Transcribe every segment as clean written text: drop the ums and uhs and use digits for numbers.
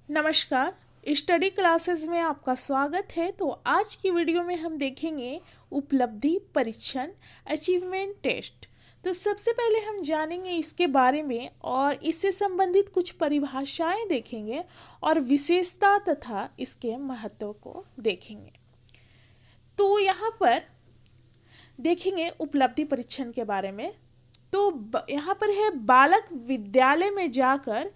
नमस्कार। Study classes में आपका स्वागत है। तो आज की वीडियो में हम देखेंगे उपलब्धि परीक्षण अचीवमेंट टेस्ट। तो सबसे पहले हम जानेंगे इसके बारे में और इससे संबंधित कुछ परिभाषाएं देखेंगे और विशेषता तथा इसके महत्व को देखेंगे। तो यहाँ पर देखेंगे उपलब्धि परीक्षण के बारे में। तो यहाँ पर है बालक विद्यालय में जाकर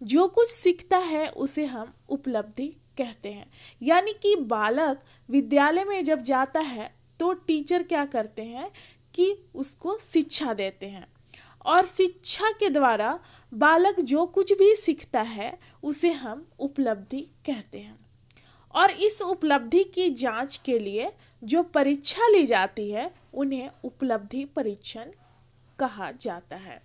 जो कुछ सीखता है उसे हम उपलब्धि कहते हैं। यानी कि बालक विद्यालय में जब जाता है तो टीचर क्या करते हैं कि उसको शिक्षा देते हैं और शिक्षा के द्वारा बालक जो कुछ भी सीखता है उसे हम उपलब्धि कहते हैं। और इस उपलब्धि की जांच के लिए जो परीक्षा ली जाती है उन्हें उपलब्धि परीक्षण कहा जाता है।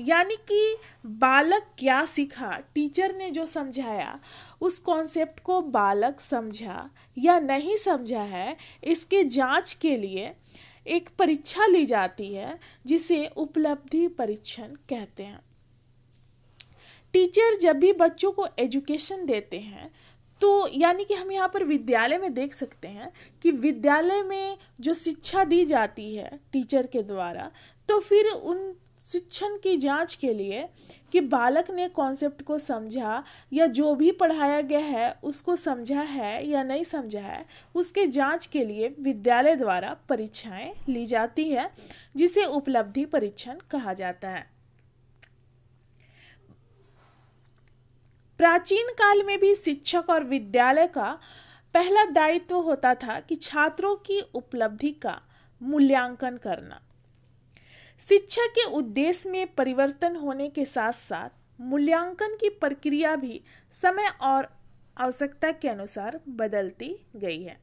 यानी कि बालक क्या सीखा, टीचर ने जो समझाया उस कॉन्सेप्ट को बालक समझा या नहीं समझा है, इसके जांच के लिए एक परीक्षा ली जाती है जिसे उपलब्धि परीक्षण कहते हैं। टीचर जब भी बच्चों को एजुकेशन देते हैं तो यानी कि हम यहाँ पर विद्यालय में देख सकते हैं कि विद्यालय में जो शिक्षा दी जाती है टीचर के द्वारा, तो फिर उन शिक्षण की जांच के लिए कि बालक ने कॉन्सेप्ट को समझा या जो भी पढ़ाया गया है उसको समझा है या नहीं समझा है, उसके जांच के लिए विद्यालय द्वारा परीक्षाएं ली जाती है जिसे उपलब्धि परीक्षण कहा जाता है। प्राचीन काल में भी शिक्षक और विद्यालय का पहला दायित्व होता था कि छात्रों की उपलब्धि का मूल्यांकन करना। शिक्षा के उद्देश्य में परिवर्तन होने के साथ साथ मूल्यांकन की प्रक्रिया भी समय और आवश्यकता के अनुसार बदलती गई है।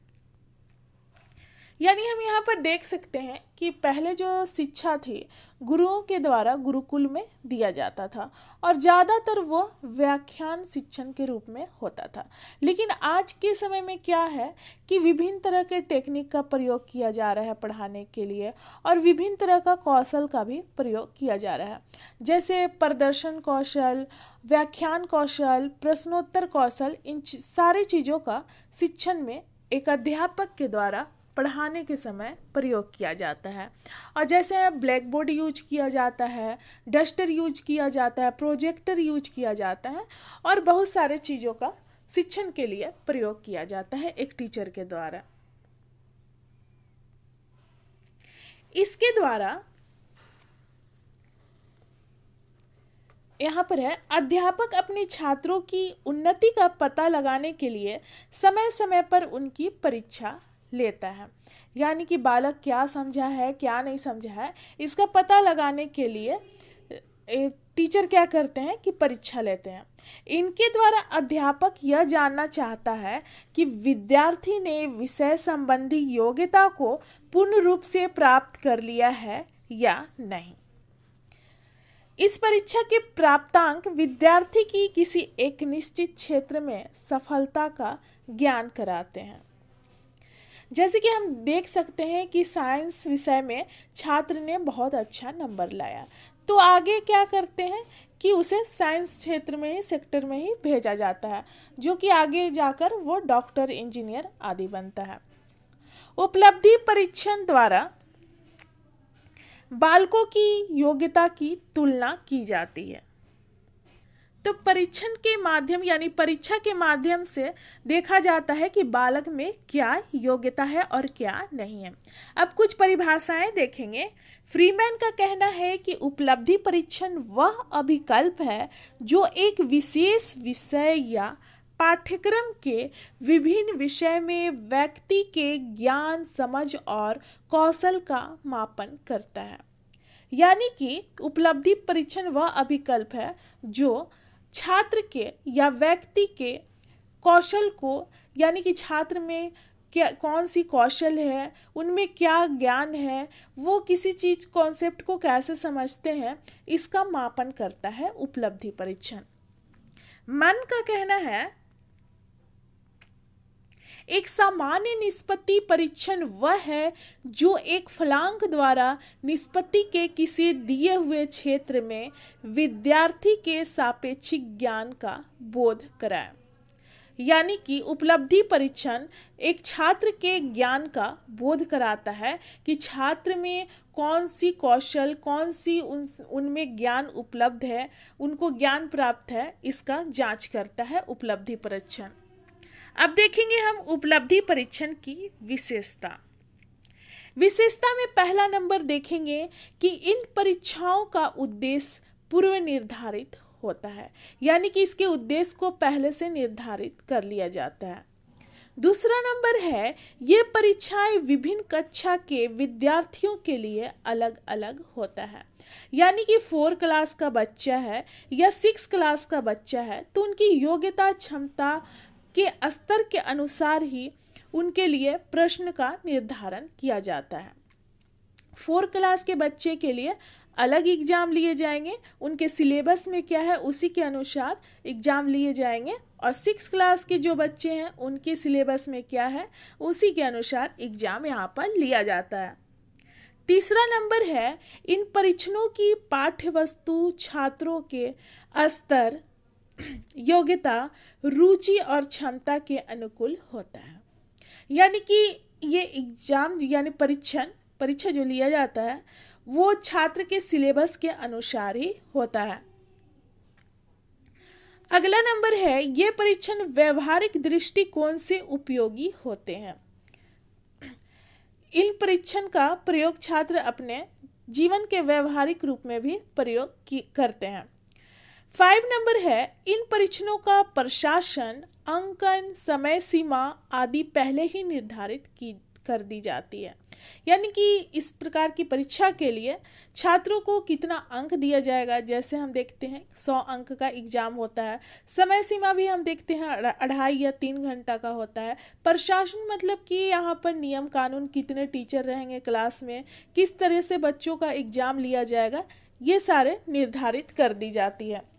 यानी हम यहाँ पर देख सकते हैं कि पहले जो शिक्षा थी गुरुओं के द्वारा गुरुकुल में दिया जाता था और ज़्यादातर वो व्याख्यान शिक्षण के रूप में होता था। लेकिन आज के समय में क्या है कि विभिन्न तरह के टेक्निक का प्रयोग किया जा रहा है पढ़ाने के लिए और विभिन्न तरह का कौशल का भी प्रयोग किया जा रहा है, जैसे प्रदर्शन कौशल, व्याख्यान कौशल, प्रश्नोत्तर कौशल। इन सारी चीज़ों का शिक्षण में एक अध्यापक के द्वारा पढ़ाने के समय प्रयोग किया जाता है। और जैसे ब्लैक बोर्ड यूज किया जाता है, डस्टर यूज किया जाता है, प्रोजेक्टर यूज किया जाता है और बहुत सारे चीज़ों का शिक्षण के लिए प्रयोग किया जाता है एक टीचर के द्वारा। इसके द्वारा यहाँ पर है अध्यापक अपने छात्रों की उन्नति का पता लगाने के लिए समय समय पर उनकी परीक्षा लेता है। यानी कि बालक क्या समझा है क्या नहीं समझा है, इसका पता लगाने के लिए टीचर क्या करते हैं कि परीक्षा लेते हैं। इनके द्वारा अध्यापक यह जानना चाहता है कि विद्यार्थी ने विषय संबंधी योग्यता को पूर्ण रूप से प्राप्त कर लिया है या नहीं। इस परीक्षा के प्राप्तांक विद्यार्थी की किसी एक निश्चित क्षेत्र में सफलता का ज्ञान कराते हैं। जैसे कि हम देख सकते हैं कि साइंस विषय में छात्र ने बहुत अच्छा नंबर लाया, तो आगे क्या करते हैं कि उसे साइंस क्षेत्र में ही सेक्टर में ही भेजा जाता है, जो कि आगे जाकर वो डॉक्टर, इंजीनियर आदि बनता है। उपलब्धि परीक्षण द्वारा बालकों की योग्यता की तुलना की जाती है। तो परीक्षण के माध्यम यानी परीक्षा के माध्यम से देखा जाता है कि बालक में क्या योग्यता है और क्या नहीं है। अब कुछ परिभाषाएं देखेंगे। फ्रीमैन का कहना है कि उपलब्धि परीक्षण वह अभिकल्प है जो एक विशेष विषय या पाठ्यक्रम के विभिन्न विषय में व्यक्ति के ज्ञान, समझ और कौशल का मापन करता है। यानी कि उपलब्धि परीक्षण वह अभिकल्प है जो छात्र के या व्यक्ति के कौशल को, यानी कि छात्र में क्या कौन सी कौशल है, उनमें क्या ज्ञान है, वो किसी चीज़ कॉन्सेप्ट को कैसे समझते हैं, इसका मापन करता है उपलब्धि परीक्षण। मन का कहना है एक सामान्य निष्पत्ति परीक्षण वह है जो एक फलांक द्वारा निष्पत्ति के किसी दिए हुए क्षेत्र में विद्यार्थी के सापेक्षिक ज्ञान का बोध कराए। यानी कि उपलब्धि परीक्षण एक छात्र के ज्ञान का बोध कराता है कि छात्र में कौन सी कौशल, कौन सी उनमें ज्ञान उपलब्ध है, उनको ज्ञान प्राप्त है, इसका जांच करता है उपलब्धि परीक्षण। अब देखेंगे हम उपलब्धि परीक्षण की विशेषता में पहला नंबर देखेंगे कि इन परीक्षाओं का उद्देश्य पूर्व निर्धारित होता है, यानी कि इसके उद्देश्य को पहले से निर्धारित कर लिया जाता है। दूसरा नंबर है, ये परीक्षाएं विभिन्न कक्षा के विद्यार्थियों के लिए अलग अलग होता है, यानी कि 4 क्लास का बच्चा है या 6 क्लास का बच्चा है तो उनकी योग्यता क्षमता के स्तर के अनुसार ही उनके लिए प्रश्न का निर्धारण किया जाता है। 4 क्लास के बच्चे के लिए अलग एग्जाम लिए जाएंगे, उनके सिलेबस में क्या है उसी के अनुसार एग्जाम लिए जाएंगे, और 6 क्लास के जो बच्चे हैं उनके सिलेबस में क्या है उसी के अनुसार एग्जाम यहाँ पर लिया जाता है। तीसरा नंबर है, इन परीक्षणों की पाठ्य वस्तु छात्रों के स्तर, योग्यता, रुचि और क्षमता के अनुकूल होता है, यानी कि ये एग्जाम यानी परीक्षा जो लिया जाता है वो छात्र के सिलेबस के अनुसार ही होता है। अगला नंबर है, ये परीक्षण व्यवहारिक दृष्टिकोण से उपयोगी होते हैं। इन परीक्षण का प्रयोग छात्र अपने जीवन के व्यवहारिक रूप में भी प्रयोग करते हैं। 5 नंबर है, इन परीक्षणों का प्रशासन, अंकन, समय सीमा आदि पहले ही निर्धारित कर दी जाती है, यानी कि इस प्रकार की परीक्षा के लिए छात्रों को कितना अंक दिया जाएगा, जैसे हम देखते हैं 100 अंक का एग्जाम होता है। समय सीमा भी हम देखते हैं 2.5 या 3 घंटा का होता है। प्रशासन मतलब कि यहाँ पर नियम कानून, कितने टीचर रहेंगे क्लास में, किस तरह से बच्चों का एग्जाम लिया जाएगा, ये सारे निर्धारित कर दी जाती है।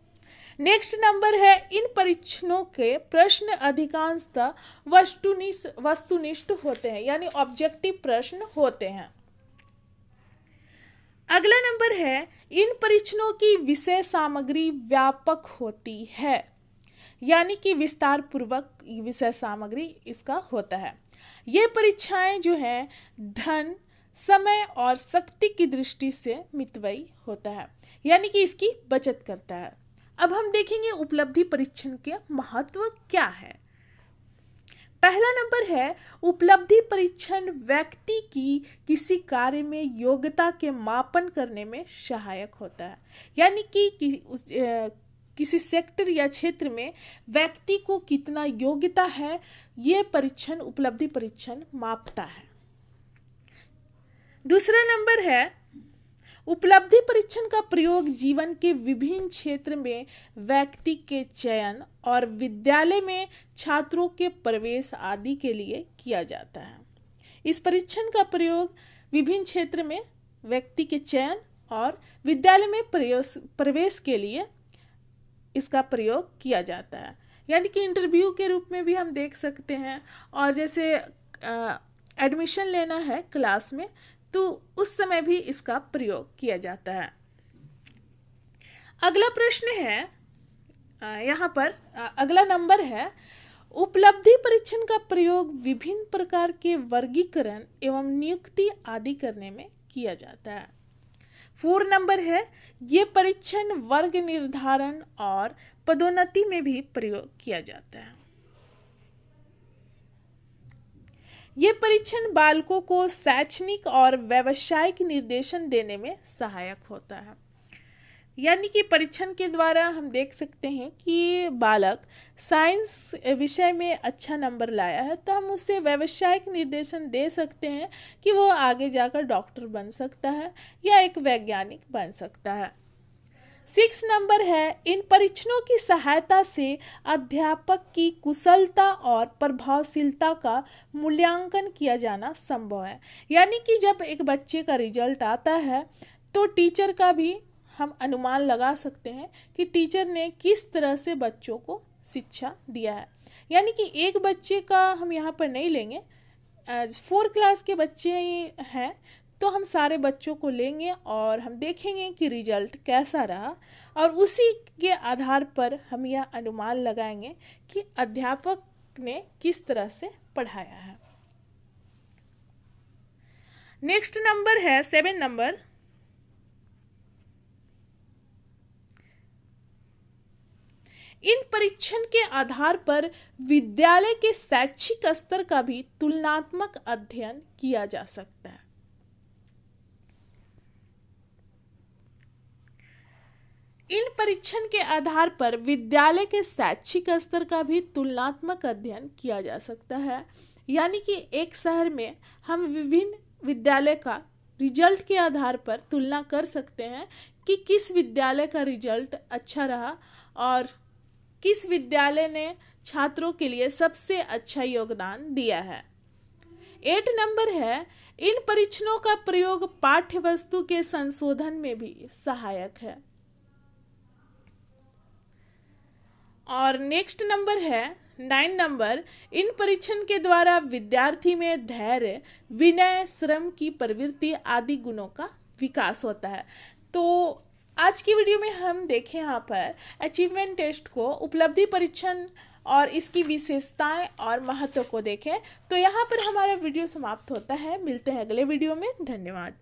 नेक्स्ट नंबर है, इन परीक्षणों के प्रश्न अधिकांशतः वस्तुनिष्ठ होते हैं, यानी ऑब्जेक्टिव प्रश्न होते हैं। अगला नंबर है, इन परीक्षणों की विषय सामग्री व्यापक होती है, यानी कि विस्तार पूर्वक विषय सामग्री इसका होता है। ये परीक्षाएं जो हैं धन, समय और शक्ति की दृष्टि से मितव्ययी होता है, यानी कि इसकी बचत करता है। अब हम देखेंगे उपलब्धि परीक्षण के महत्व क्या है। पहला नंबर है, उपलब्धि परीक्षण व्यक्ति की किसी कार्य में योग्यता के मापन करने में सहायक होता है, यानी कि किसी सेक्टर या क्षेत्र में व्यक्ति को कितना योग्यता है ये परीक्षण, उपलब्धि परीक्षण मापता है। दूसरा नंबर है, उपलब्धि परीक्षण का प्रयोग जीवन के विभिन्न क्षेत्र में व्यक्ति के चयन और विद्यालय में छात्रों के प्रवेश आदि के लिए किया जाता है। इस परीक्षण का प्रयोग विभिन्न क्षेत्र में व्यक्ति के चयन और विद्यालय में प्रवेश के लिए इसका प्रयोग किया जाता है, यानी कि इंटरव्यू के रूप में भी हम देख सकते हैं, और जैसे एडमिशन लेना है क्लास में तो उस समय भी इसका प्रयोग किया जाता है। अगला प्रश्न है, यहाँ पर अगला नंबर है, उपलब्धि परीक्षण का प्रयोग विभिन्न प्रकार के वर्गीकरण एवं नियुक्ति आदि करने में किया जाता है। 4 नंबर है, ये परीक्षण वर्ग निर्धारण और पदोन्नति में भी प्रयोग किया जाता है। ये परीक्षण बालकों को शैक्षणिक और व्यावसायिक निर्देशन देने में सहायक होता है, यानी कि परीक्षण के द्वारा हम देख सकते हैं कि बालक साइंस विषय में अच्छा नंबर लाया है तो हम उसे व्यावसायिक निर्देशन दे सकते हैं कि वो आगे जाकर डॉक्टर बन सकता है या एक वैज्ञानिक बन सकता है। 6 नंबर है, इन परीक्षणों की सहायता से अध्यापक की कुशलता और प्रभावशीलता का मूल्यांकन किया जाना संभव है, यानी कि जब एक बच्चे का रिजल्ट आता है तो टीचर का भी हम अनुमान लगा सकते हैं कि टीचर ने किस तरह से बच्चों को शिक्षा दिया है, यानी कि एक बच्चे का हम यहाँ पर नहीं लेंगे, 4 क्लास के बच्चे हैं तो हम सारे बच्चों को लेंगे और हम देखेंगे कि रिजल्ट कैसा रहा, और उसी के आधार पर हम यह अनुमान लगाएंगे कि अध्यापक ने किस तरह से पढ़ाया है। नेक्स्ट नंबर है 7 नंबर। इन परीक्षण के आधार पर विद्यालय के शैक्षिक स्तर का भी तुलनात्मक अध्ययन किया जा सकता है। इन परीक्षण के आधार पर विद्यालय के शैक्षिक स्तर का भी तुलनात्मक अध्ययन किया जा सकता है। यानी कि एक शहर में हम विभिन्न विद्यालय का रिजल्ट के आधार पर तुलना कर सकते हैं कि किस विद्यालय का रिजल्ट अच्छा रहा और किस विद्यालय ने छात्रों के लिए सबसे अच्छा योगदान दिया है। 8 नंबर है, इन परीक्षणों का प्रयोग पाठ्य वस्तु के संशोधन में भी सहायक है। और नेक्स्ट नंबर है 9 नंबर, इन परीक्षण के द्वारा विद्यार्थी में धैर्य, विनय, श्रम की प्रवृत्ति आदि गुणों का विकास होता है। तो आज की वीडियो में हम देखें यहाँ पर अचीवमेंट टेस्ट को, उपलब्धि परीक्षण और इसकी विशेषताएं और महत्व को देखें। तो यहाँ पर हमारा वीडियो समाप्त होता है। मिलते हैं अगले वीडियो में। धन्यवाद।